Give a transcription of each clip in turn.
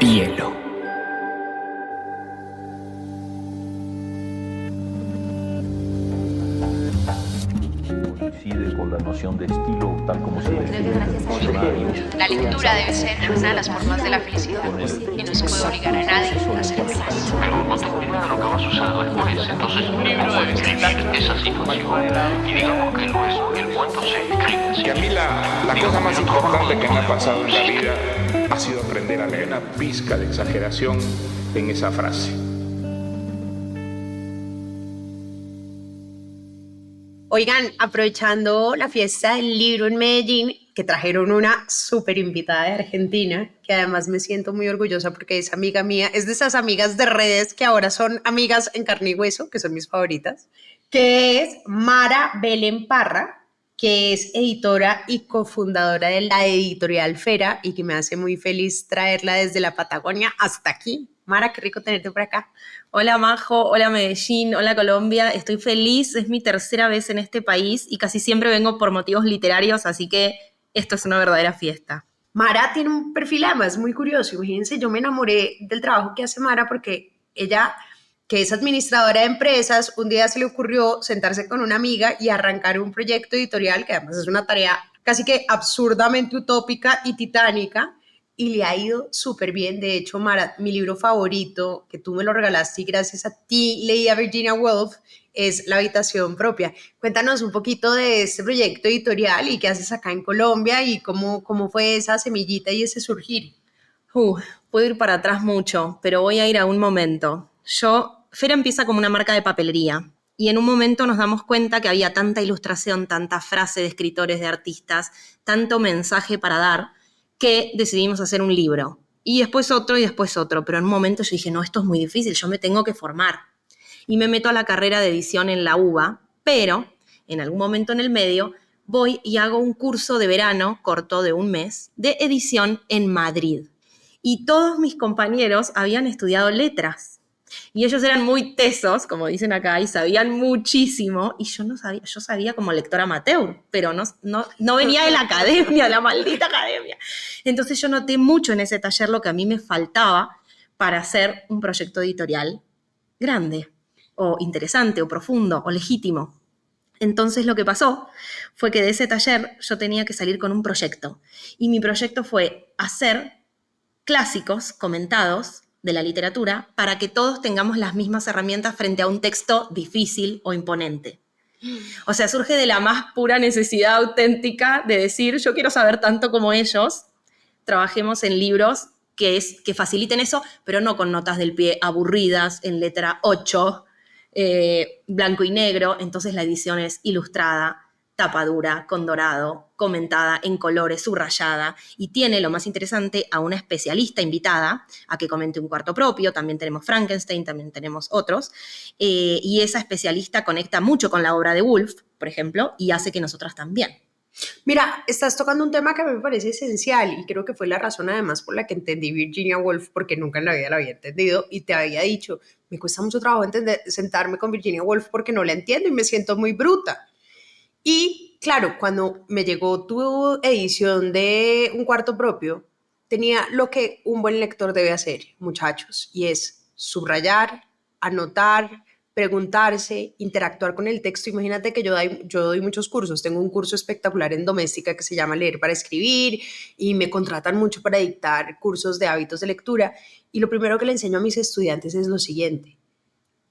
Hielo. Coincide con la noción de estilo tal como se define en el diccionario. La lectura debe ser una de las formas de la felicidad y no se puede obligar a nadie a ser feliz. Pero no tengo idea de lo que va a suceder después. Entonces un libro debe escribir esa situación. Y digamos que el cuento se escribe así. Que a mí la cosa más importante que me ha pasado en la vida ha sido aprender a leer una pizca de exageración en esa frase. Oigan, aprovechando la fiesta del libro en Medellín, que trajeron una súper invitada de Argentina, que además me siento muy orgullosa porque es amiga mía, es de esas amigas de redes que ahora son amigas en carne y hueso, que son mis favoritas, que es Mara Belén Parra, que es editora y cofundadora de la editorial Fera y que me hace muy feliz traerla desde la Patagonia hasta aquí. Mara, qué rico tenerte por acá. Hola Majo, hola Medellín, hola Colombia, estoy feliz, es mi tercera vez en este país y casi siempre vengo por motivos literarios, así que esto es una verdadera fiesta. Mara tiene un perfil además muy curioso, imagínense, yo me enamoré del trabajo que hace Mara porque ella, que es administradora de empresas, un día se le ocurrió sentarse con una amiga y arrancar un proyecto editorial, que además es una tarea casi que absurdamente utópica y titánica, y le ha ido súper bien. De hecho, Mara, mi libro favorito, que tú me lo regalaste y gracias a ti leí a Virginia Woolf, es La habitación propia. Cuéntanos un poquito de este proyecto editorial y qué haces acá en Colombia y cómo fue esa semillita y ese surgir. Puedo ir para atrás mucho, pero voy a ir a un momento. Fera empieza como una marca de papelería y en un momento nos damos cuenta que había tanta ilustración, tanta frase de escritores, de artistas, tanto mensaje para dar, que decidimos hacer un libro. Y después otro, pero en un momento yo dije, no, esto es muy difícil, yo me tengo que formar. Y me meto a la carrera de edición en la UBA, pero en algún momento en el medio voy y hago un curso de verano corto de un mes de edición en Madrid. Y todos mis compañeros habían estudiado letras. Y ellos eran muy tesos, como dicen acá, y sabían muchísimo. Y yo no sabía, yo sabía como lector amateur, pero no venía de la academia, la maldita academia. Entonces yo noté mucho en ese taller lo que a mí me faltaba para hacer un proyecto editorial grande, o interesante, o profundo, o legítimo. Entonces lo que pasó fue que de ese taller yo tenía que salir con un proyecto. Y mi proyecto fue hacer clásicos comentados de la literatura para que todos tengamos las mismas herramientas frente a un texto difícil o imponente. O sea, surge de la más pura necesidad auténtica de decir, yo quiero saber tanto como ellos, trabajemos en libros que faciliten eso, pero no con notas del pie aburridas, en letra 8, blanco y negro. Entonces la edición es ilustrada, tapa dura, con dorado, comentada en colores, subrayada, y tiene, lo más interesante, a una especialista invitada a que comente un cuarto propio. También tenemos Frankenstein, también tenemos otros, y esa especialista conecta mucho con la obra de Woolf, por ejemplo, y hace que nosotras también. Mira, estás tocando un tema que me parece esencial y creo que fue la razón además por la que entendí Virginia Woolf, porque nunca en la vida la había entendido y te había dicho, me cuesta mucho trabajo sentarme con Virginia Woolf porque no la entiendo y me siento muy bruta. Y claro, cuando me llegó tu edición de Un cuarto propio, tenía lo que un buen lector debe hacer, muchachos, y es subrayar, anotar, preguntarse, interactuar con el texto. Imagínate que yo doy muchos cursos. Tengo un curso espectacular en doméstica que se llama Leer para Escribir y me contratan mucho para dictar cursos de hábitos de lectura. Y lo primero que le enseño a mis estudiantes es lo siguiente.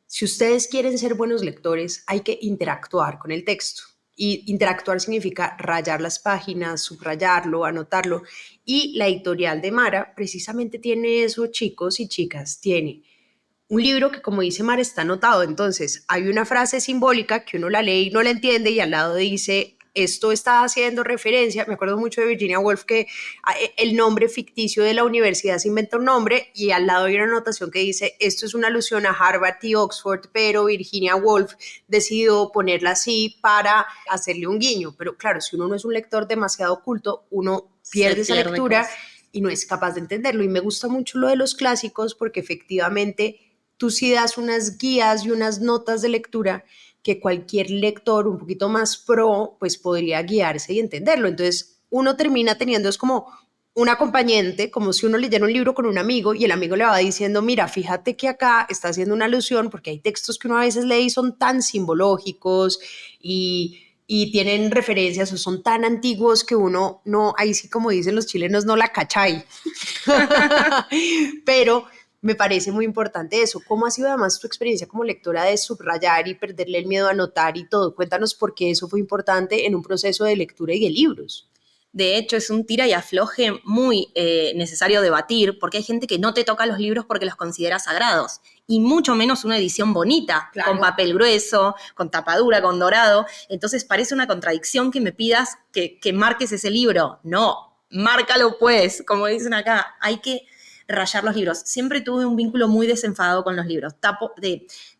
Si ustedes quieren ser buenos lectores, hay que interactuar con el texto. Y interactuar significa rayar las páginas, subrayarlo, anotarlo. Y la editorial de Mara precisamente tiene eso, chicos y chicas, tiene un libro que, como dice Mara, está anotado. Entonces, hay una frase simbólica que uno la lee y no la entiende y al lado dice, esto está haciendo referencia, me acuerdo mucho de Virginia Woolf, que el nombre ficticio de la universidad se inventa un nombre y al lado hay una anotación que dice, esto es una alusión a Harvard y Oxford, pero Virginia Woolf decidió ponerla así para hacerle un guiño. Pero claro, si uno no es un lector demasiado culto, uno pierde esa lectura cosas y no es capaz de entenderlo. Y me gusta mucho lo de los clásicos porque efectivamente tú sí das unas guías y unas notas de lectura que cualquier lector un poquito más pro pues podría guiarse y entenderlo. Entonces uno termina teniendo es como un acompañante, como si uno leyera un libro con un amigo y el amigo le va diciendo, mira, fíjate que acá está haciendo una alusión, porque hay textos que uno a veces lee y son tan simbológicos y tienen referencias o son tan antiguos que uno no, ahí sí como dicen los chilenos, no la cachai. Pero me parece muy importante eso. ¿Cómo ha sido además tu experiencia como lectora de subrayar y perderle el miedo a anotar y todo? Cuéntanos por qué eso fue importante en un proceso de lectura y de libros. De hecho, es un tira y afloje muy necesario debatir, porque hay gente que no te toca los libros porque los considera sagrados, y mucho menos una edición bonita, Claro. con papel grueso, con tapadura, con dorado. Entonces parece una contradicción que me pidas que marques ese libro. No, márcalo pues, como dicen acá, hay que rayar los libros. Siempre tuve un vínculo muy desenfadado con los libros.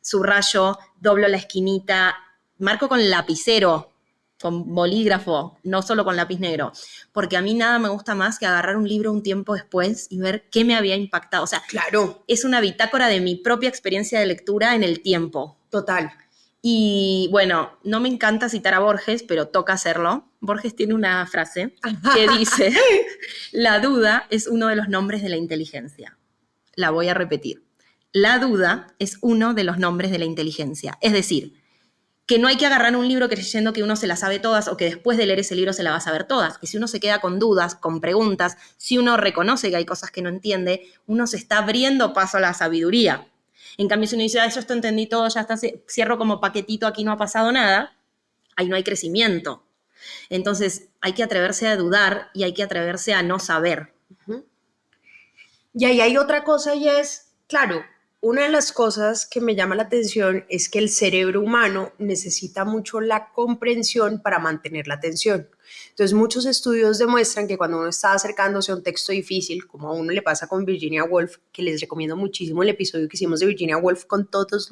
Subrayo, doblo la esquinita, marco con lapicero, con bolígrafo, no solo con lápiz negro, porque a mí nada me gusta más que agarrar un libro un tiempo después y ver qué me había impactado. O sea, Claro, es una bitácora de mi propia experiencia de lectura en el tiempo. total. Y bueno, no me encanta citar a Borges, pero toca hacerlo. Borges tiene una frase que dice, la duda es uno de los nombres de la inteligencia. La voy a repetir. La duda es uno de los nombres de la inteligencia. Es decir, que no hay que agarrar un libro creyendo que uno se las sabe todas o que después de leer ese libro se la va a saber todas. Que si uno se queda con dudas, con preguntas, si uno reconoce que hay cosas que no entiende, uno se está abriendo paso a la sabiduría. En cambio, si uno dice, yo esto entendí todo, ya está, cierro como paquetito, aquí no ha pasado nada, ahí no hay crecimiento. Entonces, hay que atreverse a dudar y hay que atreverse a no saber. Y ahí hay otra cosa y es, claro, una de las cosas que me llama la atención es que el cerebro humano necesita mucho la comprensión para mantener la atención. Entonces, muchos estudios demuestran que cuando uno está acercándose a un texto difícil, como a uno le pasa con Virginia Woolf, que les recomiendo muchísimo el episodio que hicimos de Virginia Woolf con todos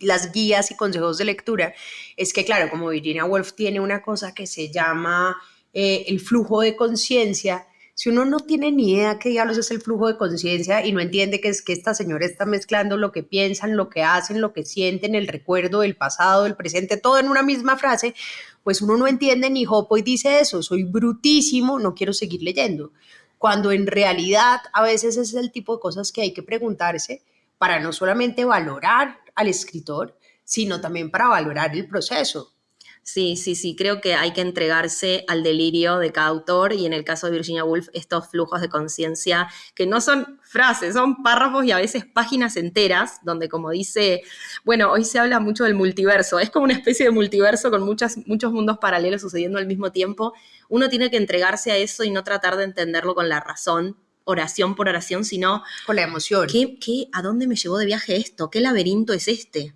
las guías y consejos de lectura, es que, claro, como Virginia Woolf tiene una cosa que se llama el flujo de conciencia. Si uno no tiene ni idea qué diablos es el flujo de conciencia y no entiende que es que esta señora está mezclando lo que piensan, lo que hacen, lo que sienten, el recuerdo, el pasado, el presente, todo en una misma frase, pues uno no entiende ni jopo y dice eso, soy brutísimo, no quiero seguir leyendo. Cuando en realidad a veces es el tipo de cosas que hay que preguntarse para no solamente valorar al escritor, sino también para valorar el proceso. Sí, creo que hay que entregarse al delirio de cada autor y en el caso de Virginia Woolf, estos flujos de conciencia que no son frases, son párrafos y a veces páginas enteras, donde como dice, bueno, hoy se habla mucho del multiverso, es como una especie de multiverso con muchos mundos paralelos sucediendo al mismo tiempo. Uno tiene que entregarse a eso y no tratar de entenderlo con la razón, oración por oración, sino Con la emoción. ¿a dónde me llevó de viaje esto? ¿Qué laberinto es este?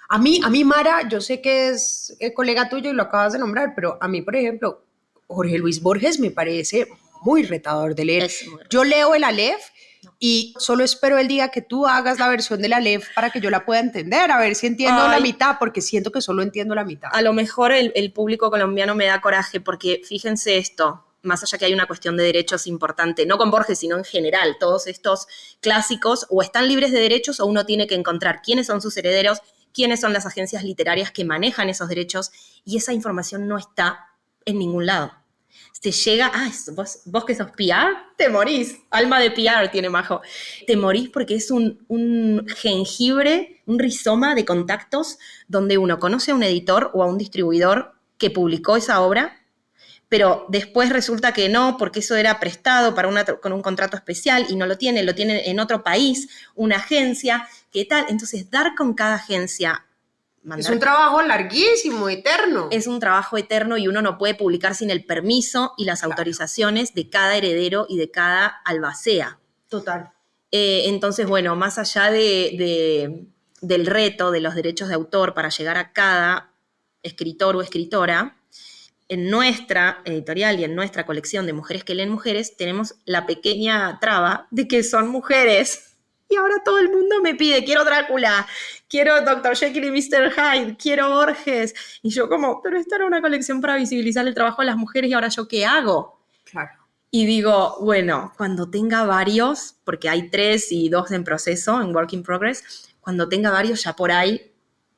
A mí, Mara, yo sé que es el colega tuyo y lo acabas de nombrar, pero a mí, por ejemplo, Jorge Luis Borges me parece muy retador de leer. Yo leo el Aleph y solo espero el día que tú hagas la versión del Aleph para que yo la pueda entender, a ver si entiendo la mitad, porque siento que solo entiendo la mitad. A lo mejor el público colombiano me da coraje, porque fíjense esto, más allá que hay una cuestión de derechos importante, no con Borges, sino en general, todos estos clásicos o están libres de derechos o uno tiene que encontrar quiénes son sus herederos, quiénes son las agencias literarias que manejan esos derechos, y esa información no está en ningún lado. Te llega, vos que sos PR, te morís. Alma de PR tiene Majo. Te morís porque es un jengibre, un rizoma de contactos donde uno conoce a un editor o a un distribuidor que publicó esa obra, pero después resulta que no, porque eso era prestado con un contrato especial y no lo tiene en otro país, una agencia, ¿qué tal? Entonces, dar con cada agencia... Es un trabajo larguísimo, eterno. Es un trabajo eterno y uno no puede publicar sin el permiso y las autorizaciones de cada heredero y de cada albacea. Total. Entonces, bueno, más allá del reto de los derechos de autor para llegar a cada escritor o escritora, en nuestra editorial y en nuestra colección de Mujeres que leen mujeres tenemos la pequeña traba de que son mujeres. Y ahora todo el mundo me pide, quiero Drácula, quiero Dr. Jekyll y Mr. Hyde, quiero Borges. Y yo como, pero esta era una colección para visibilizar el trabajo de las mujeres y ahora ¿yo qué hago? Claro. Y digo, bueno, cuando tenga varios, porque hay 3 y 2 en proceso, en work in progress, cuando tenga varios ya por ahí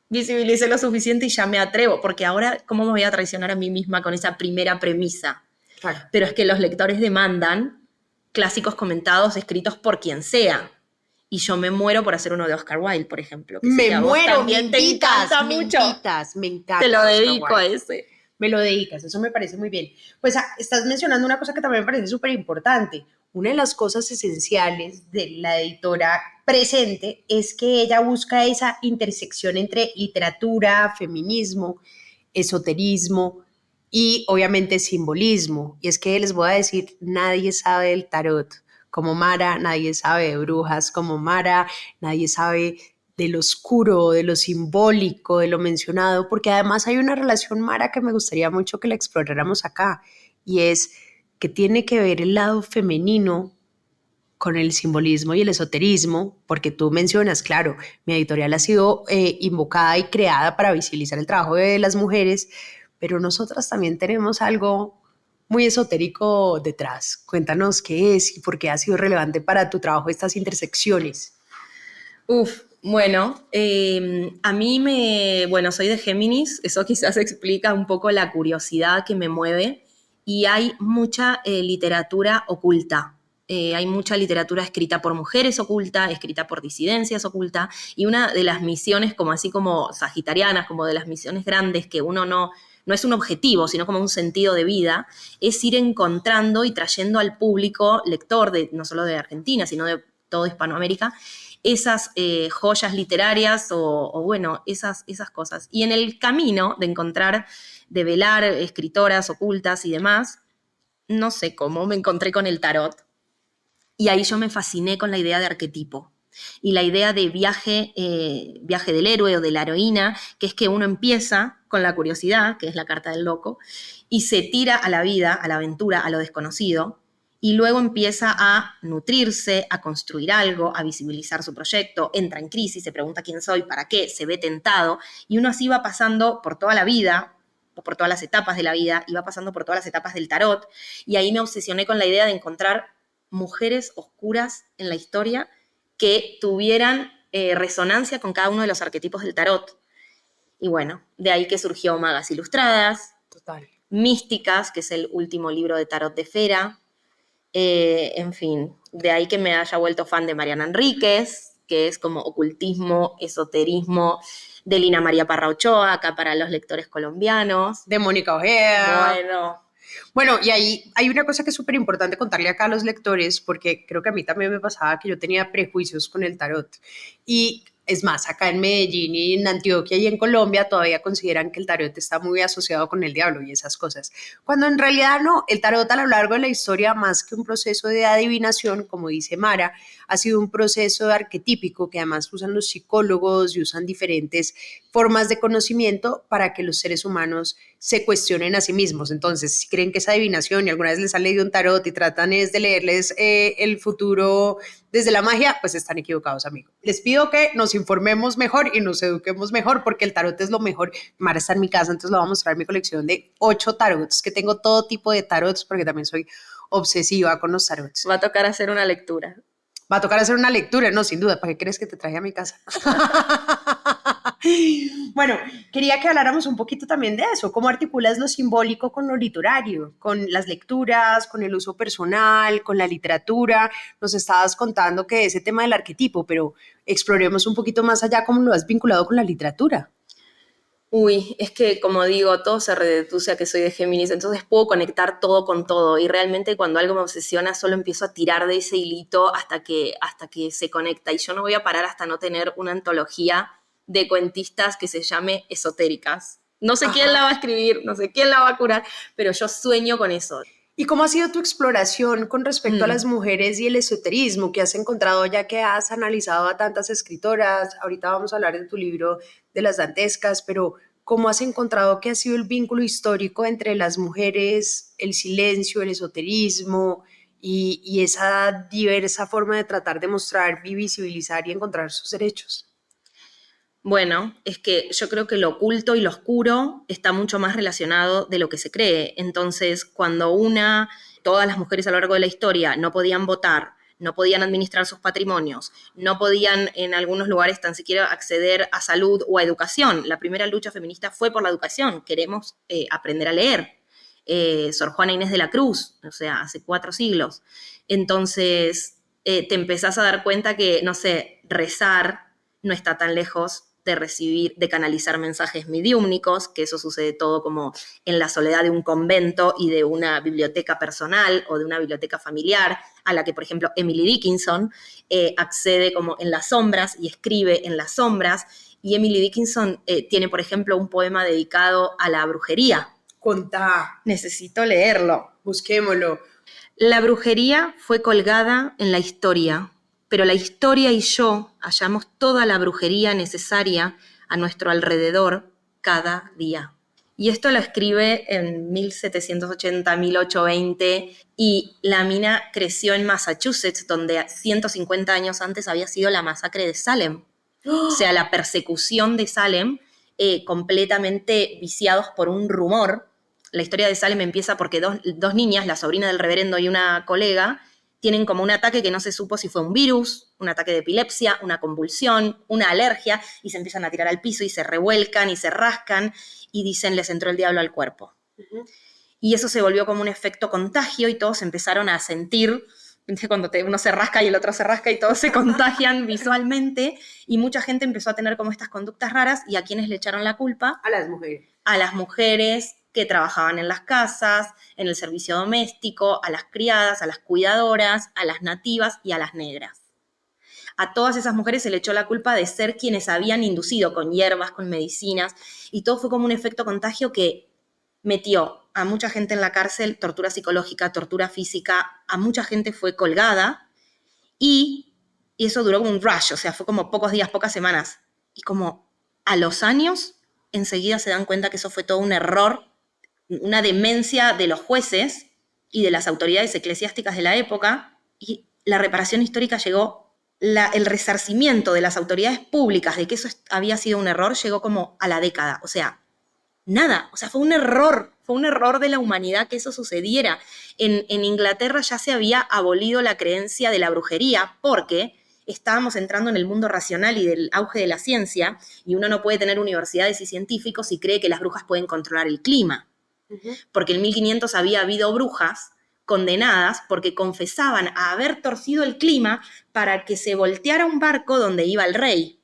visibilicé lo suficiente y ya me atrevo, porque ahora, ¿cómo me voy a traicionar a mí misma con esa primera premisa? Claro. Pero es que los lectores demandan clásicos comentados escritos por quien sea. Y yo me muero por hacer uno de Oscar Wilde, por ejemplo. Que sé Me que a vos muero, también te encanta mucho. me encanta. Te lo Oscar dedico a Wilde. ese. Me lo dedicas, eso me parece muy bien. Pues estás mencionando una cosa que también me parece súper importante. Una de las cosas esenciales de la editora presente es que ella busca esa intersección entre literatura, feminismo, esoterismo y obviamente simbolismo. Y es que les voy a decir, nadie sabe del tarot como Mara, nadie sabe de brujas como Mara, nadie sabe de lo oscuro, de lo simbólico, de lo mencionado, porque además hay una relación, Mara, que me gustaría mucho que la exploráramos acá, y es que tiene que ver el lado femenino con el simbolismo y el esoterismo, porque tú mencionas, claro, mi editorial ha sido invocada y creada para visibilizar el trabajo de las mujeres, pero nosotras también tenemos algo muy esotérico detrás. Cuéntanos qué es y por qué ha sido relevante para tu trabajo estas intersecciones. Bueno, a mí bueno, soy de Géminis, eso quizás explica un poco la curiosidad que me mueve, y hay mucha literatura oculta. Hay mucha literatura escrita por mujeres oculta, escrita por disidencias oculta, y una de las misiones, como así como sagitarianas, como de las misiones grandes que uno no es un objetivo, sino como un sentido de vida, es ir encontrando y trayendo al público lector, no solo de Argentina, sino de toda Hispanoamérica, esas joyas literarias o bueno, esas cosas. Y en el camino de encontrar, de velar escritoras ocultas y demás, no sé cómo, me encontré con el tarot. Y ahí yo me fasciné con la idea de arquetipo y la idea de viaje del héroe o de la heroína, que es que uno empieza con la curiosidad, que es la carta del loco, y se tira a la vida, a la aventura, a lo desconocido, y luego empieza a nutrirse, a construir algo, a visibilizar su proyecto, entra en crisis, se pregunta quién soy, para qué, se ve tentado, y uno así va pasando por toda la vida, o por todas las etapas de la vida, y va pasando por todas las etapas del tarot, y ahí me obsesioné con la idea de encontrar mujeres oscuras en la historia que tuvieran resonancia con cada uno de los arquetipos del tarot. Y bueno, de ahí que surgió Magas Ilustradas, Total. Místicas, que es el último libro de tarot de Fera. En fin, de ahí que me haya vuelto fan de Mariana Enríquez, que es como ocultismo, esoterismo, de Lina María Parra Ochoa, acá para los lectores colombianos. De Mónica Ojeda. Bueno, y ahí hay una cosa que es súper importante contarle acá a los lectores, porque creo que a mí también me pasaba que yo tenía prejuicios con el tarot. Y es más, acá en Medellín y en Antioquia y en Colombia todavía consideran que el tarot está muy asociado con el diablo y esas cosas. Cuando en realidad no, el tarot a lo largo de la historia, más que un proceso de adivinación, como dice Mara, ha sido un proceso arquetípico que además usan los psicólogos y usan diferentes formas de conocimiento para que los seres humanos se cuestionen a sí mismos. Entonces, si creen que es adivinación y alguna vez les han leído un tarot y tratan es de leerles el futuro desde la magia, pues están equivocados, amigos. Les pido que nos informemos mejor y nos eduquemos mejor, porque el tarot es lo mejor. Mara está en mi casa, entonces le voy a mostrar mi colección de 8 tarots, que tengo todo tipo de tarots, porque también soy obsesiva con los tarots. va a tocar hacer una lectura. Va a tocar hacer una lectura, no, sin duda. ¿Para qué crees que te traje a mi casa? Bueno, quería que habláramos un poquito también de eso. ¿Cómo articulas lo simbólico con lo literario? Con las lecturas, con el uso personal, con la literatura. Nos estabas contando que ese tema del arquetipo, pero exploremos un poquito más allá cómo lo has vinculado con la literatura. Es que como digo, todo se reduce a que soy de Géminis, entonces puedo conectar todo con todo, y realmente cuando algo me obsesiona solo empiezo a tirar de ese hilito hasta que se conecta, y yo no voy a parar hasta no tener una antología de cuentistas que se llame Esotéricas. No sé quién la va a escribir, no sé quién la va a curar, pero yo sueño con eso. ¿Y cómo ha sido tu exploración con respecto a las mujeres y el esoterismo que has encontrado ya que has analizado a tantas escritoras? Ahorita vamos a hablar de tu libro de las dantescas, pero ¿cómo has encontrado que ha sido el vínculo histórico entre las mujeres, el silencio, el esoterismo y esa diversa forma de tratar de mostrar, visibilizar y encontrar sus derechos? Bueno, es que yo creo que lo oculto y lo oscuro está mucho más relacionado de lo que se cree. Entonces, cuando todas las mujeres a lo largo de la historia no podían votar, no podían administrar sus patrimonios, no podían en algunos lugares tan siquiera acceder a salud o a educación. La primera lucha feminista fue por la educación. Queremos aprender a leer. Sor Juana Inés de la Cruz, o sea, hace 4 siglos. Entonces, te empezás a dar cuenta que, no sé, rezar no está tan lejos de recibir, de canalizar mensajes mediúmnicos, que eso sucede todo como en la soledad de un convento y de una biblioteca personal o de una biblioteca familiar, a la que, por ejemplo, Emily Dickinson accede como en las sombras y escribe en las sombras. Y Emily Dickinson tiene, por ejemplo, un poema dedicado a la brujería. Contá, Necesito leerlo. busquémoslo. La brujería fue colgada en la historia, pero la historia y yo hallamos toda la brujería necesaria a nuestro alrededor cada día. Y esto lo escribe en 1780, 1820, y la mina creció en Massachusetts, donde 150 años antes había sido la masacre de Salem. O sea, la persecución de Salem, completamente viciados por un rumor. La historia de Salem empieza porque dos niñas, la sobrina del reverendo y una colega, tienen como un ataque que no se supo si fue un virus, un ataque de epilepsia, una convulsión, una alergia, y se empiezan a tirar al piso y se revuelcan y se rascan y dicen, les entró el diablo al cuerpo. Uh-huh. Y eso se volvió como un efecto contagio y todos empezaron a sentir, cuando uno se rasca y el otro se rasca y todos se contagian visualmente, y mucha gente empezó a tener como estas conductas raras. ¿Y a quiénes le echaron la culpa? A las mujeres. A las mujeres que trabajaban en las casas, en el servicio doméstico, a las criadas, a las cuidadoras, a las nativas y a las negras. A todas esas mujeres se le echó la culpa de ser quienes habían inducido con hierbas, con medicinas, y todo fue como un efecto contagio que metió a mucha gente en la cárcel, tortura psicológica, tortura física, a mucha gente fue colgada, y eso duró como un rush, o sea, fue como pocos días, pocas semanas, y como a los años, enseguida se dan cuenta que eso fue todo un error, una demencia de los jueces y de las autoridades eclesiásticas de la época, y la reparación histórica llegó, el resarcimiento de las autoridades públicas de que eso había sido un error llegó como a la década, o sea, nada, o sea, fue un error de la humanidad que eso sucediera. En Inglaterra ya se había abolido la creencia de la brujería porque estábamos entrando en el mundo racional y del auge de la ciencia, y uno no puede tener universidades y científicos si cree que las brujas pueden controlar el clima. Porque en 1500 había habido brujas condenadas porque confesaban a haber torcido el clima para que se volteara un barco donde iba el rey.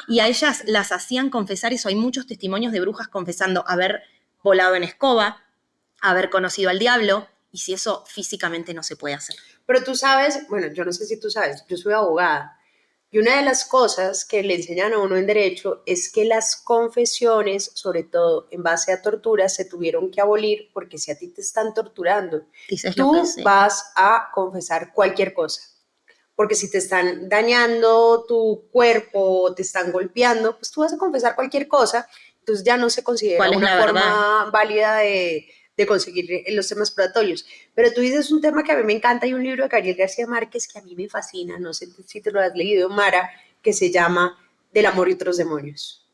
Y a ellas las hacían confesar eso. Hay muchos testimonios de brujas confesando haber volado en escoba, haber conocido al diablo, y si eso físicamente no se puede hacer. Pero tú sabes, bueno, yo no sé si tú sabes, yo soy abogada, y una de las cosas que le enseñan a uno en derecho es que las confesiones, sobre todo en base a torturas, se tuvieron que abolir, porque si a ti te están torturando, tú vas a confesar cualquier cosa. Porque si te están dañando tu cuerpo, te están golpeando, pues tú vas a confesar cualquier cosa, entonces ya no se considera una forma válida de conseguir los temas probatorios. Pero tú dices un tema que a mí me encanta, hay un libro de Gabriel García Márquez que a mí me fascina, no sé si te lo has leído, Mara, que se llama Del amor y otros demonios.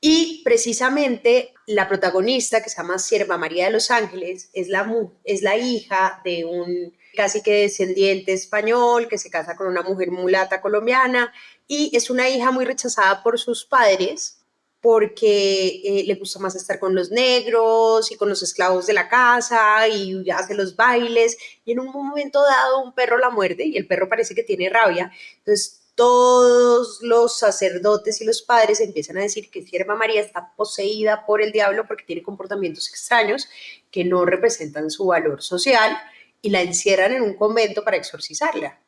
Y precisamente la protagonista, que se llama Sierva María de los Ángeles, es la hija de un casi que descendiente español que se casa con una mujer mulata colombiana, y es una hija muy rechazada por sus padres porque le gusta más estar con los negros y con los esclavos de la casa y hace los bailes, y en un momento dado un perro la muerde y el perro parece que tiene rabia. Entonces todos los sacerdotes y los padres empiezan a decir que Sierva María está poseída por el diablo porque tiene comportamientos extraños que no representan su valor social, y la encierran en un convento para exorcizarla.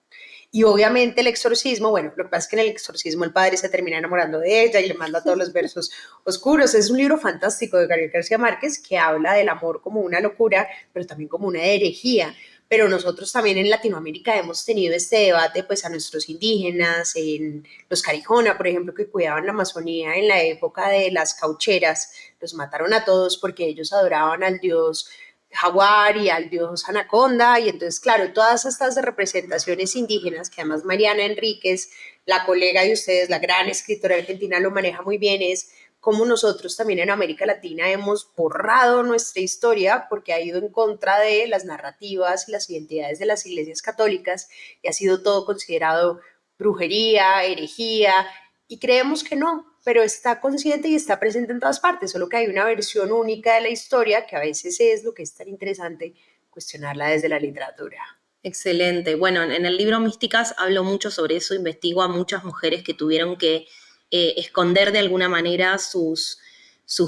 Y obviamente el exorcismo, bueno, lo que pasa es que en el exorcismo el padre se termina enamorando de ella y le manda todos los versos oscuros. Es un libro fantástico de Gabriel García Márquez que habla del amor como una locura, pero también como una herejía. Pero nosotros también en Latinoamérica hemos tenido este debate, pues a nuestros indígenas, en los Carijona, por ejemplo, que cuidaban la Amazonía en la época de las caucheras, los mataron a todos porque ellos adoraban al dios jaguar y al dios anaconda, y entonces claro, todas estas representaciones indígenas, que además Mariana Enríquez, la colega de ustedes, la gran escritora argentina, lo maneja muy bien, es como nosotros también en América Latina hemos borrado nuestra historia porque ha ido en contra de las narrativas y las identidades de las iglesias católicas, y ha sido todo considerado brujería, herejía, y creemos que no, pero está consciente y está presente en todas partes, solo que hay una versión única de la historia que a veces es lo que es tan interesante cuestionarla desde la literatura. Excelente. Bueno, en el libro Místicas hablo mucho sobre eso, investigo a muchas mujeres que tuvieron que esconder de alguna manera sus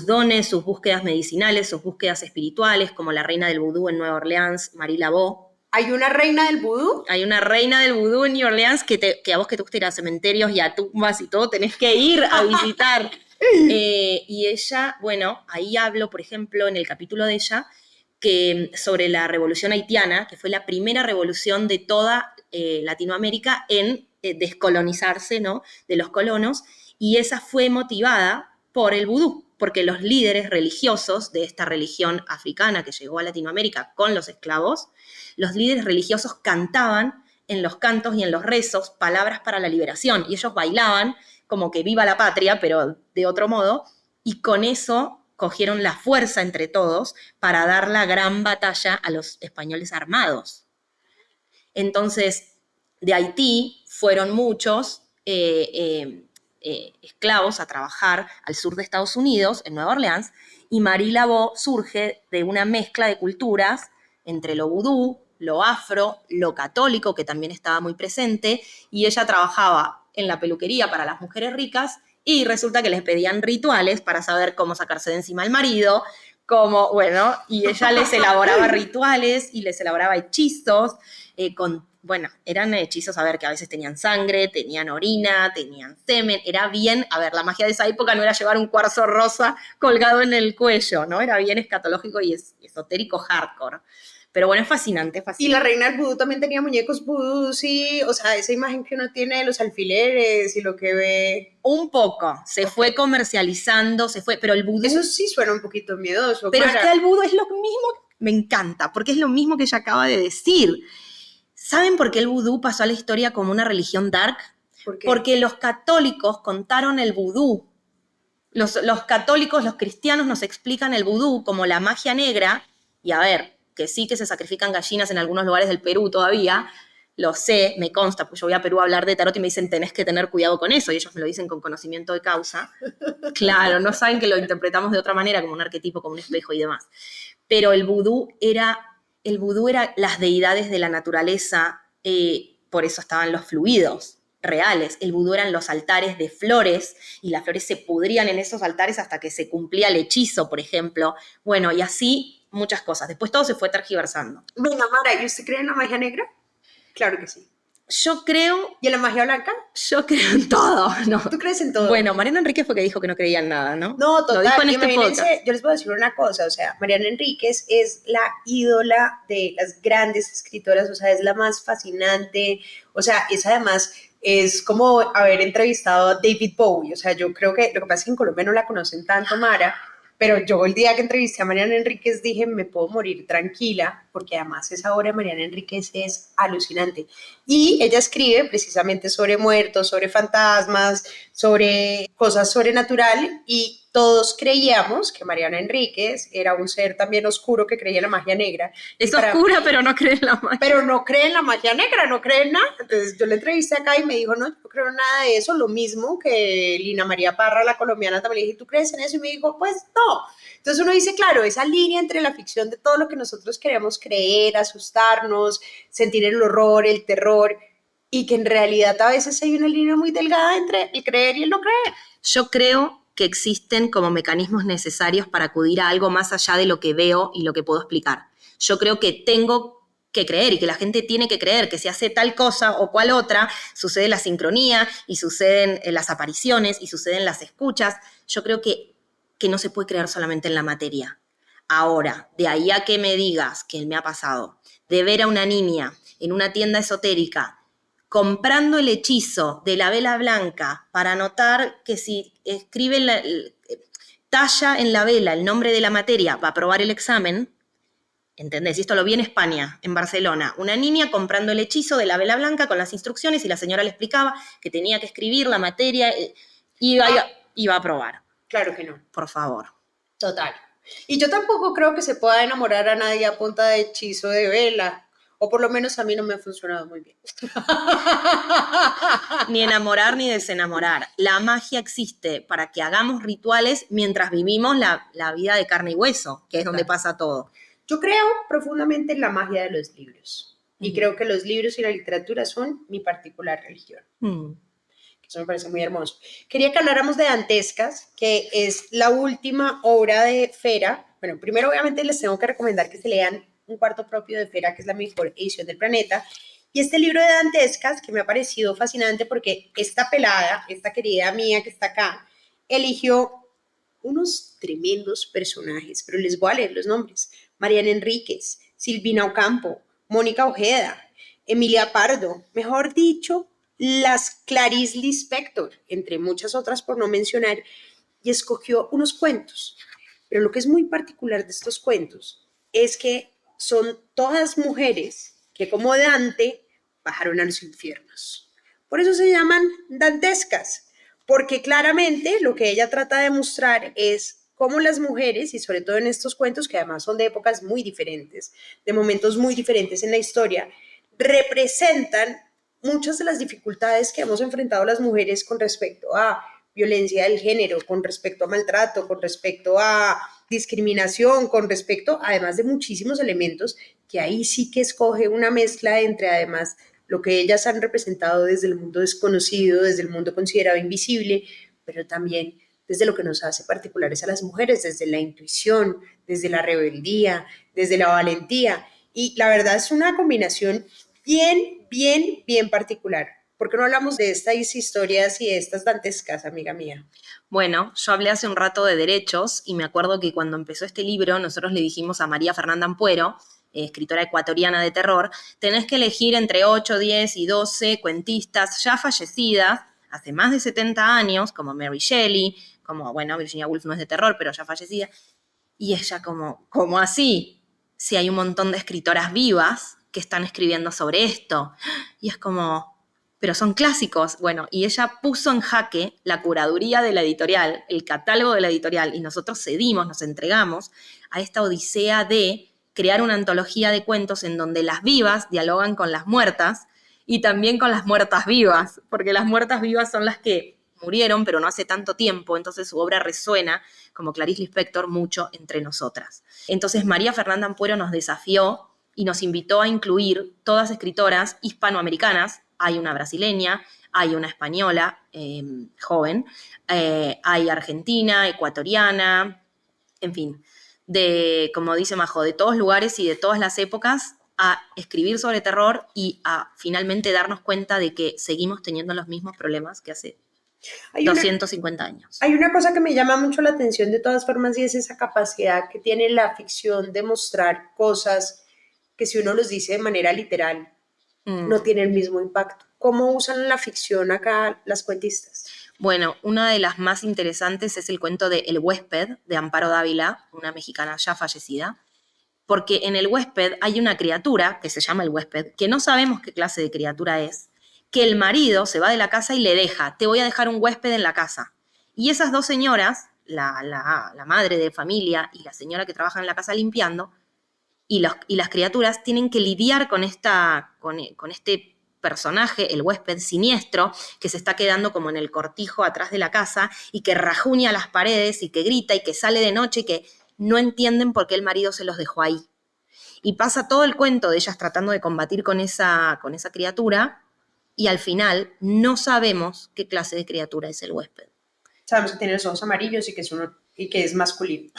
dones, sus búsquedas medicinales, sus búsquedas espirituales, como la reina del vudú en Nueva Orleans, Marie Laveau. ¿Hay una reina del vudú? Hay una reina del vudú en New Orleans que a vos que te gusta ir a cementerios y a tumbas y todo, tenés que ir a visitar. Y ella, bueno, ahí hablo, por ejemplo, en el capítulo de ella, que sobre la revolución haitiana, que fue la primera revolución de toda Latinoamérica en descolonizarse, ¿no?, de los colonos, y esa fue motivada por el vudú, porque los líderes religiosos de esta religión africana que llegó a Latinoamérica con los esclavos, los líderes religiosos cantaban en los cantos y en los rezos palabras para la liberación, y ellos bailaban como que viva la patria, pero de otro modo, y con eso cogieron la fuerza entre todos para dar la gran batalla a los españoles armados. Entonces, de Haití fueron muchos esclavos a trabajar al sur de Estados Unidos, en Nueva Orleans, y Marie Laveau surge de una mezcla de culturas entre lo vudú, lo afro, lo católico, que también estaba muy presente, y ella trabajaba en la peluquería para las mujeres ricas, y resulta que les pedían rituales para saber cómo sacarse de encima al marido, cómo, bueno, y ella les elaboraba rituales y les elaboraba hechizos, bueno, eran hechizos, a ver, que a veces tenían sangre, tenían orina, tenían semen, era bien, a ver, la magia de esa época no era llevar un cuarzo rosa colgado en el cuello, ¿no? Era bien escatológico y esotérico hardcore. Pero bueno, es fascinante, fascinante. Y la reina del vudú también tenía muñecos vudú, sí, o sea, esa imagen que uno tiene de los alfileres y lo que ve. Un poco, se fue comercializando, pero el vudú... Eso sí suena un poquito miedoso. Pero es que el vudú es lo mismo, me encanta, porque es lo mismo que ella acaba de decir. ¿Saben por qué el vudú pasó a la historia como una religión dark? ¿Por qué? Porque los católicos contaron el vudú. Los católicos, los cristianos nos explican el vudú como la magia negra, y a ver, que sí que se sacrifican gallinas en algunos lugares del Perú todavía, lo sé, me consta, pues yo voy a Perú a hablar de tarot y me dicen tenés que tener cuidado con eso, y ellos me lo dicen con conocimiento de causa. Claro, no saben que lo interpretamos de otra manera, como un arquetipo, como un espejo y demás. Pero el vudú era las deidades de la naturaleza, por eso estaban los fluidos reales. El vudú eran los altares de flores, y las flores se pudrían en esos altares hasta que se cumplía el hechizo, por ejemplo. Bueno, y así muchas cosas. Después todo se fue tergiversando. Venga, Mara, ¿y usted cree en la magia negra? Claro que sí. Yo creo... ¿Y en la magia blanca? Yo creo en todo, ¿no? ¿Tú crees en todo? Bueno, Mariana Enríquez fue que dijo que no creía en nada, ¿no? No, total. Lo dijo en este Imagínense, podcast. yo les voy a decir una cosa, o sea, Mariana Enríquez es la ídola de las grandes escritoras, o sea, es la más fascinante, o sea, es además... Es como haber entrevistado a David Bowie, o sea, yo creo que lo que pasa es que en Colombia no la conocen tanto, Mara, pero yo el día que entrevisté a Mariana Enríquez dije, me puedo morir tranquila, porque además esa obra de Mariana Enríquez es alucinante. Y ella escribe precisamente sobre muertos, sobre fantasmas, sobre cosas sobrenatural, y todos creíamos que Mariana Enríquez era un ser también oscuro que creía en la magia negra. Es oscura, pero no cree en la magia. Pero no cree en la magia negra, no cree en nada. Entonces yo le entrevisté acá y me dijo, no, yo no creo en nada de eso. Lo mismo que Lina María Parra, la colombiana, también le dije, ¿tú crees en eso? Y me dijo, pues no. Entonces uno dice, claro, esa línea entre la ficción de todo lo que nosotros queremos creer, asustarnos, sentir el horror, el terror, y que en realidad a veces hay una línea muy delgada entre el creer y el no creer. Yo creo que existen como mecanismos necesarios para acudir a algo más allá de lo que veo y lo que puedo explicar. Yo creo que tengo que creer y que la gente tiene que creer que si hace tal cosa o cual otra, sucede la sincronía y suceden las apariciones y suceden las escuchas. Yo creo que no se puede creer solamente en la materia. Ahora, de ahí a que me digas que me ha pasado, de ver a una niña en una tienda esotérica comprando el hechizo de la vela blanca para anotar que si escribe talla en la vela el nombre de la materia va a aprobar el examen, ¿entendés? Y esto lo vi en España, en Barcelona. Una niña comprando el hechizo de la vela blanca con las instrucciones y la señora le explicaba que tenía que escribir la materia y iba a aprobar. Claro que no. Por favor. Total. Y yo tampoco creo que se pueda enamorar a nadie a punta de hechizo de vela. o por lo menos a mí no me ha funcionado muy bien. Ni enamorar ni desenamorar. La magia existe para que hagamos rituales mientras vivimos la vida de carne y hueso, que es donde pasa todo. Yo creo profundamente en la magia de los libros. Y creo que los libros y la literatura son mi particular religión. Eso me parece muy hermoso. Quería que habláramos de Dantescas, que es la última obra de Fera. Bueno, primero obviamente les tengo que recomendar que se lean Un cuarto propio de Fera, que es la mejor edición del planeta. Y este libro de Dantescas, que me ha parecido fascinante porque esta pelada, esta querida mía que está acá, eligió unos tremendos personajes, pero les voy a leer los nombres. Mariana Enríquez, Silvina Ocampo, Mónica Ojeda, Emilia Pardo, mejor dicho, las Clarice Lispector, entre muchas otras por no mencionar, y escogió unos cuentos. Pero lo que es muy particular de estos cuentos es que son todas mujeres que, como Dante, bajaron a los infiernos. Por eso se llaman dantescas, porque claramente lo que ella trata de mostrar es cómo las mujeres, y sobre todo en estos cuentos, que además son de épocas muy diferentes, de momentos muy diferentes en la historia, representan muchas de las dificultades que hemos enfrentado las mujeres con respecto a violencia del género, con respecto a maltrato, con respecto a discriminación, con respecto, además de muchísimos elementos, que ahí sí que escoge una mezcla entre, además, lo que ellas han representado desde el mundo desconocido, desde el mundo considerado invisible, pero también desde lo que nos hace particulares a las mujeres, desde la intuición, desde la rebeldía, desde la valentía. Y la verdad es una combinación bien particular. ¿Por qué no hablamos de estas historias y de estas dantescas, amiga mía? Bueno, yo hablé hace un rato de derechos y me acuerdo que cuando empezó este libro nosotros le dijimos a María Fernanda Ampuero, escritora ecuatoriana de terror, tenés que elegir entre 8, 10 y 12 cuentistas ya fallecidas hace más de 70 años, como Mary Shelley, como, bueno, Virginia Woolf no es de terror, pero ya fallecida. Y ella ¿cómo así? Si hay un montón de escritoras vivas que están escribiendo sobre esto. Y es como, pero son clásicos. Bueno, y ella puso en jaque la curaduría de la editorial, el catálogo de la editorial, y nosotros cedimos, nos entregamos a esta odisea de crear una antología de cuentos en donde las vivas dialogan con las muertas y también con las muertas vivas, porque las muertas vivas son las que murieron, pero no hace tanto tiempo, entonces su obra resuena, como Clarice Lispector, mucho entre nosotras. Entonces María Fernanda Ampuero nos desafió y nos invitó a incluir todas escritoras hispanoamericanas. Hay una brasileña, hay una española joven, hay argentina, ecuatoriana, en fin, de, como dice Majo, de todos lugares y de todas las épocas, a escribir sobre terror y a finalmente darnos cuenta de que seguimos teniendo los mismos problemas que hace 250 años. Hay una cosa que me llama mucho la atención de todas formas y es esa capacidad que tiene la ficción de mostrar cosas que si uno los dice de manera literal no tiene el mismo impacto. ¿Cómo usan la ficción acá las cuentistas? Bueno, una de las más interesantes es el cuento de El huésped, de Amparo Dávila, una mexicana ya fallecida, porque en El huésped hay una criatura que se llama el huésped, que no sabemos qué clase de criatura es, que el marido se va de la casa y le deja, te voy a dejar un huésped en la casa. Y esas dos señoras, la madre de familia y la señora que trabaja en la casa limpiando, y las criaturas tienen que lidiar con este personaje, el huésped siniestro, que se está quedando como en el cortijo atrás de la casa y que rajuña las paredes y que grita y que sale de noche y que no entienden por qué el marido se los dejó ahí. Y pasa todo el cuento de ellas tratando de combatir con esa criatura y al final no sabemos qué clase de criatura es el huésped. Sabemos que tiene los ojos amarillos y que es masculino.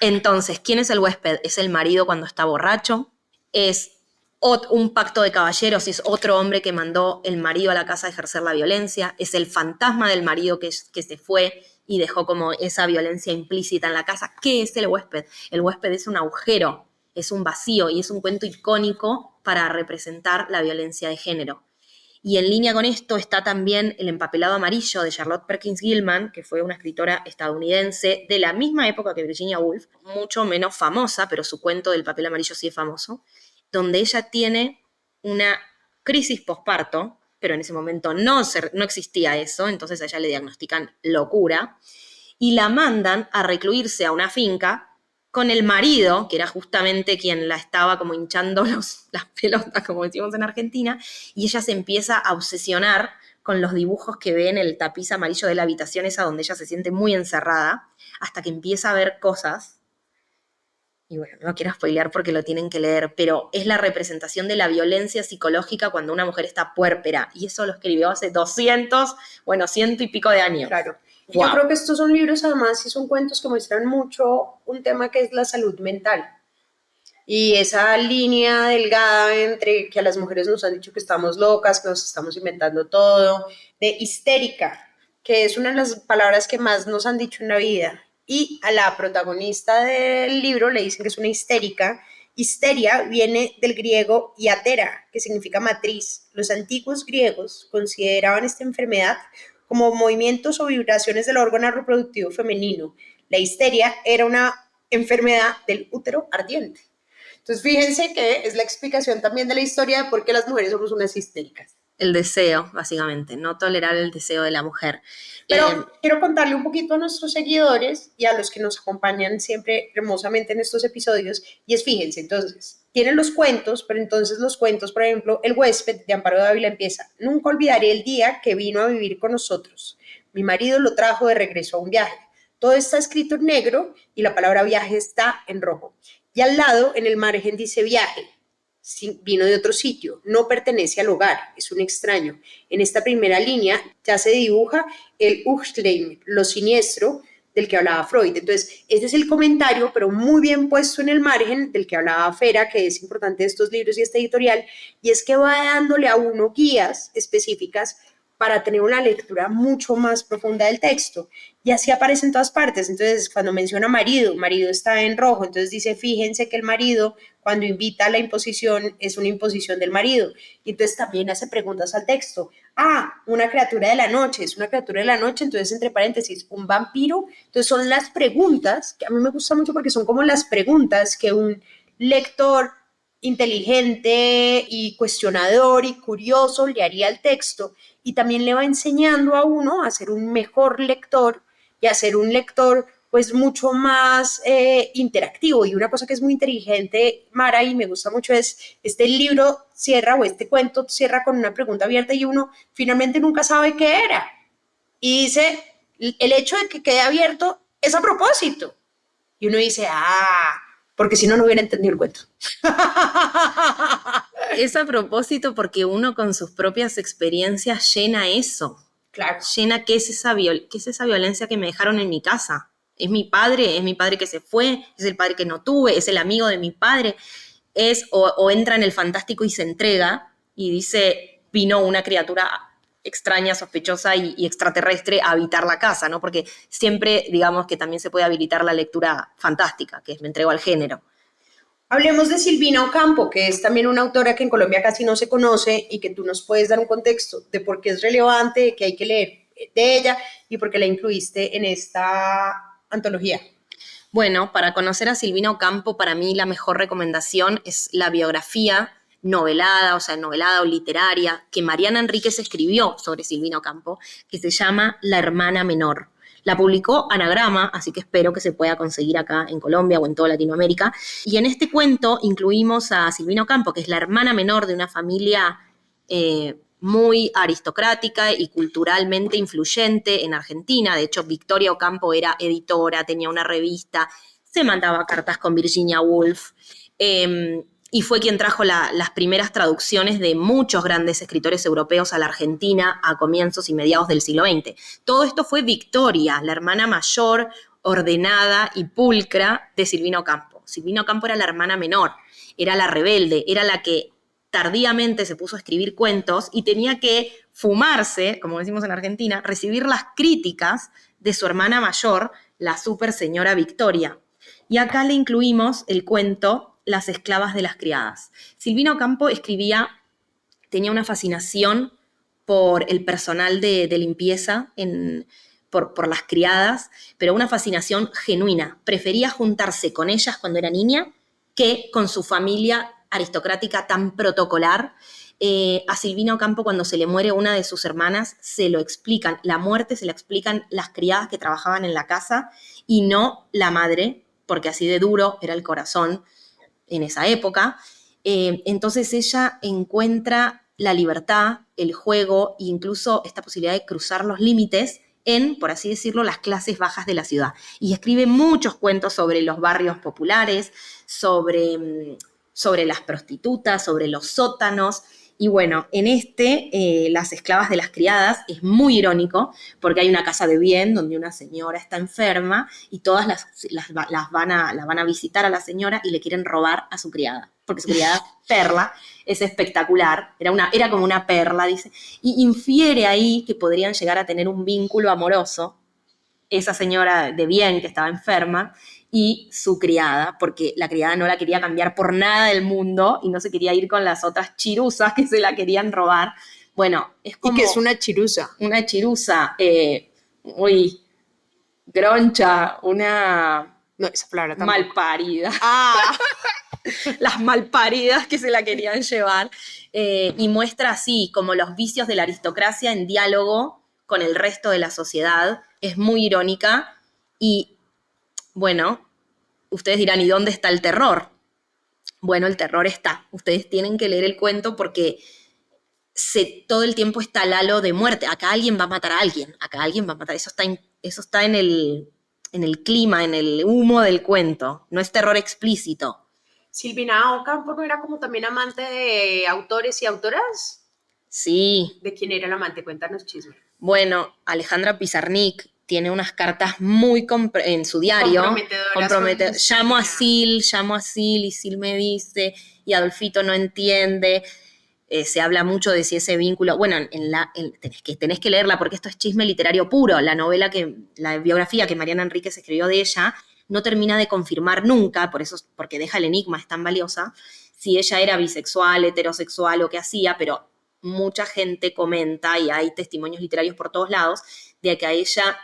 Entonces, ¿quién es el huésped? ¿Es el marido cuando está borracho? ¿Es un pacto de caballeros? ¿Es otro hombre que mandó el marido a la casa a ejercer la violencia? ¿Es el fantasma del marido que se fue y dejó como esa violencia implícita en la casa? ¿Qué es el huésped? El huésped es un agujero, es un vacío y es un cuento icónico para representar la violencia de género. Y en línea con esto está también El empapelado amarillo de Charlotte Perkins Gilman, que fue una escritora estadounidense de la misma época que Virginia Woolf, mucho menos famosa, pero su cuento del papel amarillo sí es famoso, donde ella tiene una crisis posparto, pero en ese momento no existía eso, entonces a ella le diagnostican locura, y la mandan a recluirse a una finca con el marido, que era justamente quien la estaba como hinchando las pelotas, como decimos en Argentina, y ella se empieza a obsesionar con los dibujos que ve en el tapiz amarillo de la habitación esa donde ella se siente muy encerrada, hasta que empieza a ver cosas. Y bueno, no quiero spoilear porque lo tienen que leer, pero es la representación de la violencia psicológica cuando una mujer está puérpera, y eso lo escribió hace 100 y pico de años. Claro. Y Wow. yo creo que estos son libros, además, y son cuentos que muestran mucho un tema que es la salud mental. Y esa línea delgada entre que a las mujeres nos han dicho que estamos locas, que nos estamos inventando todo, de histérica, que es una de las palabras que más nos han dicho en la vida. Y a la protagonista del libro le dicen que es una histérica. Histeria viene del griego iatera, que significa matriz. Los antiguos griegos consideraban esta enfermedad como movimientos o vibraciones del órgano reproductivo femenino. La histeria era una enfermedad del útero ardiente. Entonces, fíjense que es la explicación también de la historia de por qué las mujeres somos unas histéricas. El deseo, básicamente, no tolerar el deseo de la mujer. Pero quiero contarle un poquito a nuestros seguidores y a los que nos acompañan siempre hermosamente en estos episodios, y es, fíjense, entonces, tienen los cuentos, pero entonces los cuentos, por ejemplo, El huésped de Amparo Dávila empieza: nunca olvidaré el día que vino a vivir con nosotros. Mi marido lo trajo de regreso a un viaje. Todo está escrito en negro y la palabra viaje está en rojo. Y al lado, en el margen, dice viaje. Sí, vino de otro sitio, no pertenece al hogar, es un extraño. En esta primera línea ya se dibuja el Uxleim, lo siniestro del que hablaba Freud. Entonces, este es el comentario, pero muy bien puesto en el margen, del que hablaba Fera, que es importante de estos libros y esta editorial, y es que va dándole a uno guías específicas para tener una lectura mucho más profunda del texto. Y así aparece en todas partes. Entonces, cuando menciona marido, marido está en rojo. Entonces dice, fíjense que el marido, cuando invita a la imposición, es una imposición del marido. Y entonces también hace preguntas al texto. Una criatura de la noche, es una criatura de la noche. Entonces, entre paréntesis, un vampiro. Entonces, son las preguntas, que a mí me gusta mucho porque son como las preguntas que un lector inteligente y cuestionador y curioso le haría al texto, y también le va enseñando a uno a ser un mejor lector y a ser un lector pues mucho más interactivo. Y una cosa que es muy inteligente, Mara, y me gusta mucho, es este libro cierra, o este cuento cierra con una pregunta abierta y uno finalmente nunca sabe qué era. Y dice, el hecho de que quede abierto es a propósito. Y uno dice, porque si no, no hubiera entendido el cuento. Es a propósito porque uno con sus propias experiencias llena eso. Claro. Llena qué es esa violencia que me dejaron en mi casa. Es mi padre que se fue, es el padre que no tuve, es el amigo de mi padre. O entra en el fantástico y se entrega y dice, vino una criatura extraña, sospechosa y extraterrestre a habitar la casa, ¿no? Porque siempre, digamos, que también se puede habilitar la lectura fantástica, que es me entrego al género. Hablemos de Silvina Ocampo, que es también una autora que en Colombia casi no se conoce y que tú nos puedes dar un contexto de por qué es relevante, de qué hay que leer de ella y por qué la incluiste en esta antología. Bueno, para conocer a Silvina Ocampo, para mí la mejor recomendación es la biografía novelada o literaria que Mariana Enríquez escribió sobre Silvina Ocampo, que se llama La hermana menor. La publicó Anagrama, así que espero que se pueda conseguir acá en Colombia o en toda Latinoamérica. Y en este cuento incluimos a Silvina Ocampo, que es la hermana menor de una familia muy aristocrática y culturalmente influyente en Argentina. De hecho, Victoria Ocampo era editora, tenía una revista, se mandaba cartas con Virginia Woolf, y fue quien trajo las primeras traducciones de muchos grandes escritores europeos a la Argentina a comienzos y mediados del siglo XX. Todo esto fue Victoria, la hermana mayor, ordenada y pulcra de Silvina Ocampo. Silvina Ocampo era la hermana menor, era la rebelde, era la que tardíamente se puso a escribir cuentos y tenía que fumarse, como decimos en Argentina, recibir las críticas de su hermana mayor, la super señora Victoria. Y acá le incluimos el cuento Las esclavas de las criadas. Silvina Ocampo tenía una fascinación por el personal de limpieza, por las criadas, pero una fascinación genuina. Prefería juntarse con ellas cuando era niña que con su familia aristocrática tan protocolar. A Silvina Ocampo, cuando se le muere una de sus hermanas, se lo explican, la muerte se la explican las criadas que trabajaban en la casa y no la madre, porque así de duro era el corazón en esa época. Entonces ella encuentra la libertad, el juego e incluso esta posibilidad de cruzar los límites en, por así decirlo, las clases bajas de la ciudad. Y escribe muchos cuentos sobre los barrios populares, sobre las prostitutas, sobre los sótanos. Y bueno, en Las esclavas de las criadas, es muy irónico, porque hay una casa de bien donde una señora está enferma y todas la van a visitar a la señora y le quieren robar a su criada, porque su criada, Perla, es espectacular, era como una perla, dice, y infiere ahí que podrían llegar a tener un vínculo amoroso, esa señora de bien que estaba enferma, y su criada, porque la criada no la quería cambiar por nada del mundo y no se quería ir con las otras chirusas que se la querían robar. Bueno, es como... ¿Y qué es una chirusa? Una chirusa, muy groncha, una... No, esa palabra tampoco. Malparida. Ah, Las malparidas que se la querían llevar. Y muestra así como los vicios de la aristocracia en diálogo con el resto de la sociedad. Es muy irónica y... Bueno, ustedes dirán, ¿y dónde está el terror? Bueno, el terror está. Ustedes tienen que leer el cuento porque todo el tiempo está el halo de muerte. Acá alguien va a matar a alguien. Acá alguien va a matar. Eso está en el clima, en el humo del cuento. No es terror explícito. Silvina Ocampo no era como también amante de autores y autoras. Sí. ¿De quién era el amante? Cuéntanos chisme. Bueno, Alejandra Pizarnik tiene unas cartas muy en su diario. Comprometedoras. Llamo a Sil y Sil me dice, y Adolfito no entiende. Se habla mucho de si ese vínculo, bueno, tenés que leerla porque esto es chisme literario puro. La biografía que Mariana Enríquez escribió de ella no termina de confirmar nunca, porque deja el enigma, es tan valiosa, si ella era bisexual, heterosexual o qué hacía, pero mucha gente comenta, y hay testimonios literarios por todos lados, de que a ella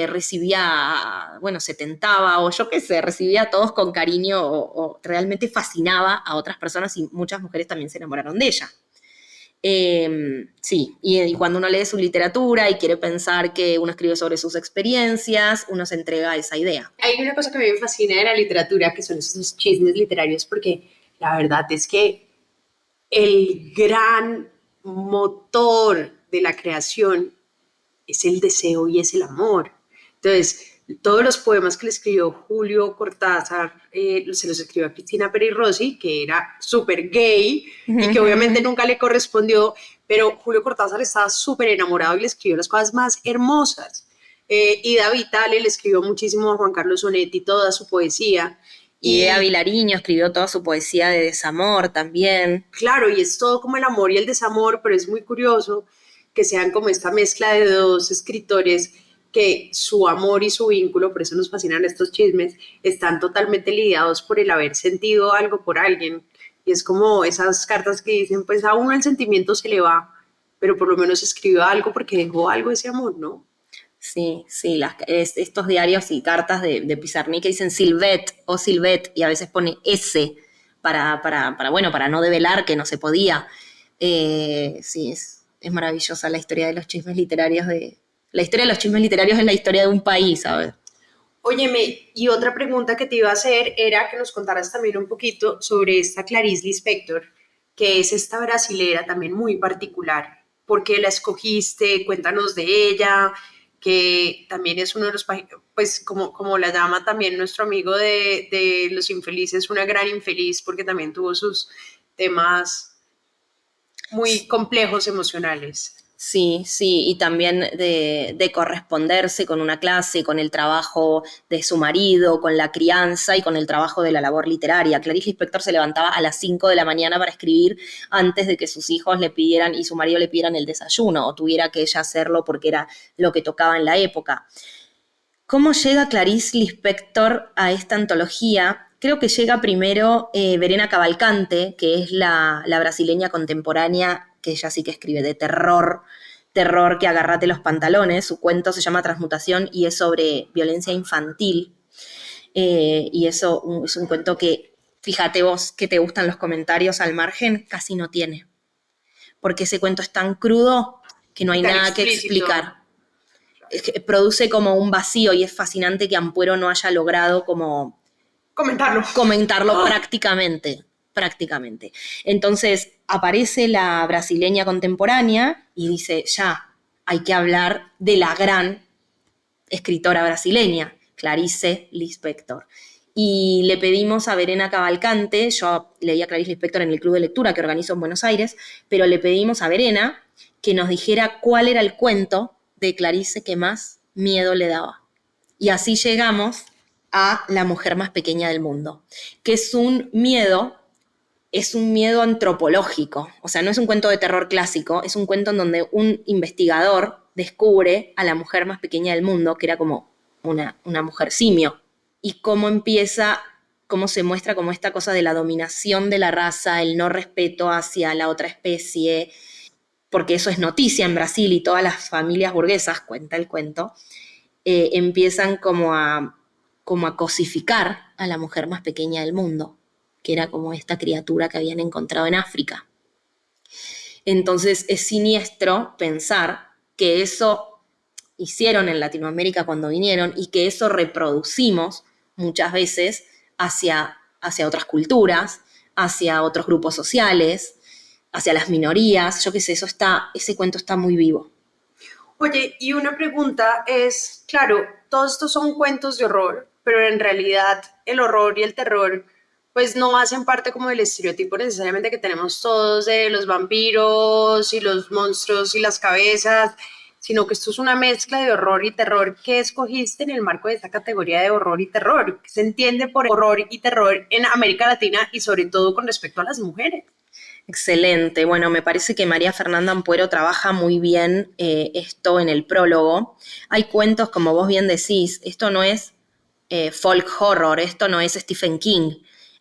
recibía, bueno, se tentaba, o yo qué sé, recibía a todos con cariño, o realmente fascinaba a otras personas, y muchas mujeres también se enamoraron de ella. Sí, y cuando uno lee su literatura y quiere pensar que uno escribe sobre sus experiencias, uno se entrega a esa idea. Hay una cosa que me fascina de la literatura, que son esos chismes literarios, porque la verdad es que el gran motor de la creación es el deseo y es el amor. Entonces, todos los poemas que le escribió Julio Cortázar, se los escribió a Cristina Peri Rossi, que era súper gay y que obviamente nunca le correspondió, pero Julio Cortázar estaba súper enamorado y le escribió las cosas más hermosas. Ida Vitale le escribió muchísimo a Juan Carlos Onetti toda su poesía. Y Eda Vilariño escribió toda su poesía de desamor también. Claro, y es todo como el amor y el desamor, pero es muy curioso que sean como esta mezcla de dos escritores que su amor y su vínculo, por eso nos fascinan estos chismes, están totalmente lidiados por el haber sentido algo por alguien. Y es como esas cartas que dicen, pues a uno el sentimiento se le va, pero por lo menos escribió algo porque dejó algo ese amor, ¿no? Sí, estos diarios y cartas de Pizarnik que dicen Silvet o Silvet, y a veces pone S para no develar que no se podía. Sí, es maravillosa la historia de los chismes literarios. La historia de los chismes literarios es la historia de un país, ¿sabes? Óyeme, y otra pregunta que te iba a hacer era que nos contaras también un poquito sobre esta Clarice Lispector, que es esta brasilera también muy particular. ¿Por qué la escogiste? Cuéntanos de ella, que también es uno de los, pues como la llama también nuestro amigo de Los Infelices, una gran infeliz, porque también tuvo sus temas muy complejos emocionales. Sí, y también de corresponderse con una clase, con el trabajo de su marido, con la crianza y con el trabajo de la labor literaria. Clarice Lispector se levantaba a las 5 de la mañana para escribir antes de que sus hijos le pidieran y su marido le pidieran el desayuno, o tuviera que ella hacerlo porque era lo que tocaba en la época. ¿Cómo llega Clarice Lispector a esta antología? Creo que llega primero Verena Cavalcante, que es la brasileña contemporánea, que ella sí que escribe de terror que agarrate los pantalones. Su cuento se llama Transmutación y es sobre violencia infantil. Y eso es un cuento que, fíjate vos que te gustan los comentarios al margen, casi no tiene. Porque ese cuento es tan crudo que no hay nada que explicar. produce como un vacío y es fascinante que Ampuero no haya logrado como comentarlo prácticamente. Entonces aparece la brasileña contemporánea y dice, ya, hay que hablar de la gran escritora brasileña, Clarice Lispector. Y le pedimos a Verena Cavalcante, yo leí a Clarice Lispector en el club de lectura que organizo en Buenos Aires, pero le pedimos a Verena que nos dijera cuál era el cuento de Clarice que más miedo le daba. Y así llegamos a La mujer más pequeña del mundo, que es un miedo antropológico, o sea, no es un cuento de terror clásico, es un cuento en donde un investigador descubre a la mujer más pequeña del mundo, que era como una mujer simio, y cómo se muestra como esta cosa de la dominación de la raza, el no respeto hacia la otra especie, porque eso es noticia en Brasil y todas las familias burguesas, cuenta el cuento, empiezan como a cosificar a la mujer más pequeña del mundo, que era como esta criatura que habían encontrado en África. Entonces es siniestro pensar que eso hicieron en Latinoamérica cuando vinieron y que eso reproducimos muchas veces hacia otras culturas, hacia otros grupos sociales, hacia las minorías. Yo qué sé, ese cuento está muy vivo. Oye, y una pregunta es, claro, todos estos son cuentos de horror, pero en realidad el horror y el terror pues no hacen parte como del estereotipo necesariamente que tenemos todos de los vampiros y los monstruos y las cabezas, sino que esto es una mezcla de horror y terror. ¿Qué escogiste en el marco de esta categoría de horror y terror? ¿Qué se entiende por horror y terror en América Latina y sobre todo con respecto a las mujeres? Excelente. Bueno, me parece que María Fernanda Ampuero trabaja muy bien esto en el prólogo. Hay cuentos, como vos bien decís, esto no es folk horror, esto no es Stephen King.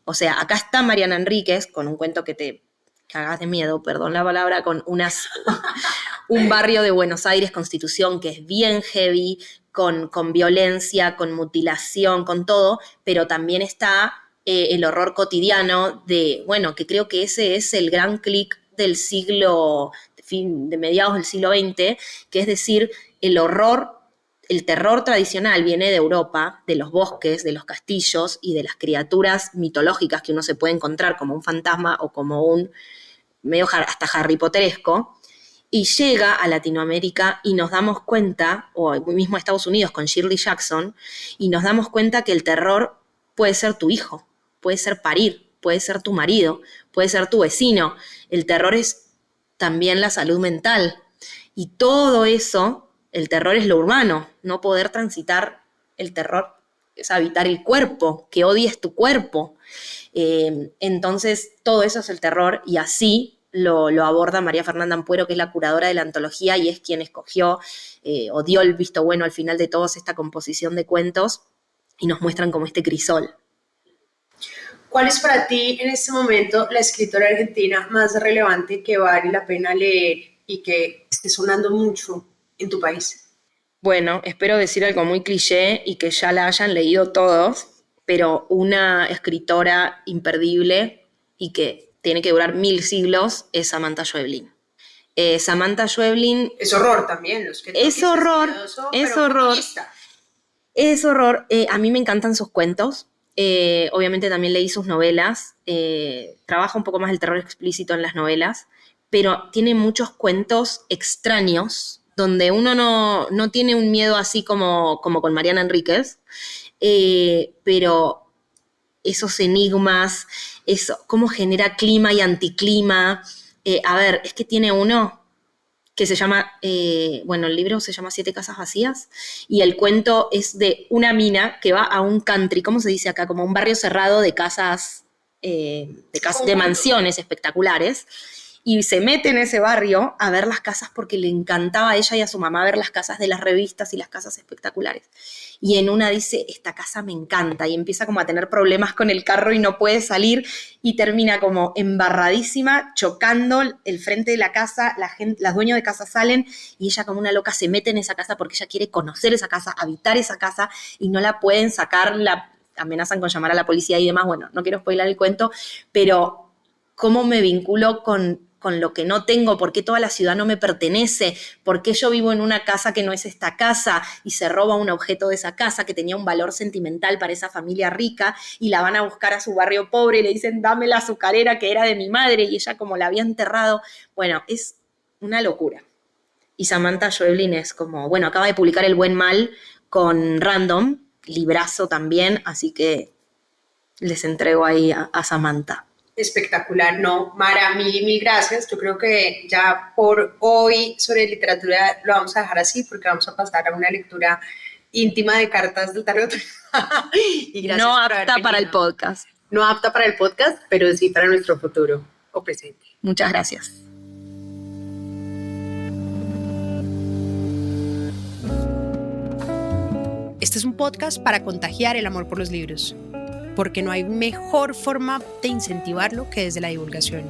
O sea, acá está Mariana Enríquez con un cuento que te cagas de miedo, perdón la palabra, con un barrio de Buenos Aires, Constitución, que es bien heavy, con violencia, con mutilación, con todo, pero también está el horror cotidiano que creo que ese es el gran clic del de mediados del siglo XX, que es decir, el terror tradicional viene de Europa, de los bosques, de los castillos y de las criaturas mitológicas que uno se puede encontrar como un fantasma o como un medio hasta Harry Potteresco, y llega a Latinoamérica y nos damos cuenta, o mismo a Estados Unidos con Shirley Jackson, y nos damos cuenta que el terror puede ser tu hijo, puede ser parir, puede ser tu marido, puede ser tu vecino. El terror es también la salud mental. Y todo eso, el terror es lo urbano, no poder transitar el terror es habitar el cuerpo, que odies tu cuerpo. Entonces, todo eso es el terror y así lo aborda María Fernanda Ampuero, que es la curadora de la antología y es quien escogió o dio el visto bueno al final de todos esta composición de cuentos y nos muestran como este crisol. ¿Cuál es para ti en este momento la escritora argentina más relevante que vale la pena leer y que esté sonando mucho en tu país? Bueno, espero decir algo muy cliché y que ya la hayan leído todos, pero una escritora imperdible y que tiene que durar 1000 siglos es Samantha Schweblin. Samantha Schweblin... Es horror también. Es horror. A mí me encantan sus cuentos. Obviamente también leí sus novelas. Trabaja un poco más el terror explícito en las novelas, pero tiene muchos cuentos extraños donde uno no tiene un miedo así como con Mariana Enríquez, pero esos enigmas, cómo genera clima y anticlima. Es que tiene uno que se llama, el libro se llama 7 casas vacías, y el cuento es de una mina que va a un country, ¿cómo se dice acá? Como un barrio cerrado de casas, de mansiones espectaculares, y se mete en ese barrio a ver las casas porque le encantaba a ella y a su mamá ver las casas de las revistas y las casas espectaculares. Y en una dice, esta casa me encanta, y empieza como a tener problemas con el carro y no puede salir, y termina como embarradísima, chocando el frente de la casa, las dueñas de casa salen, y ella como una loca se mete en esa casa porque ella quiere conocer esa casa, habitar esa casa, y no la pueden sacar, la amenazan con llamar a la policía y demás. Bueno, no quiero spoilar el cuento, pero cómo me vinculo con con lo que no tengo, por qué toda la ciudad no me pertenece, por qué yo vivo en una casa que no es esta casa y se roba un objeto de esa casa que tenía un valor sentimental para esa familia rica y la van a buscar a su barrio pobre y le dicen dame la azucarera que era de mi madre y ella como la había enterrado. Bueno, es una locura. Y Samantha Schweblin es como, bueno, acaba de publicar El Buen Mal con Random, librazo también, así que les entrego ahí a Samantha. Espectacular, no, Mara, mil gracias. Yo creo que ya por hoy sobre literatura lo vamos a dejar así porque vamos a pasar a una lectura íntima de cartas del tarot. Y gracias no por apta haber para el venido. podcast. No apta para el podcast, pero sí para nuestro futuro o presente. Muchas gracias. Este es un podcast para contagiar el amor por los libros, porque no hay mejor forma de incentivarlo que desde la divulgación.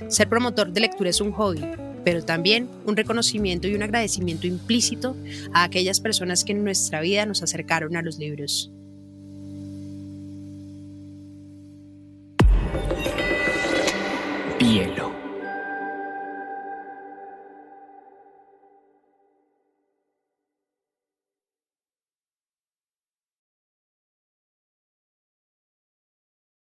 Ser promotor de lectura es un hobby, pero también un reconocimiento y un agradecimiento implícito a aquellas personas que en nuestra vida nos acercaron a los libros. Hielo.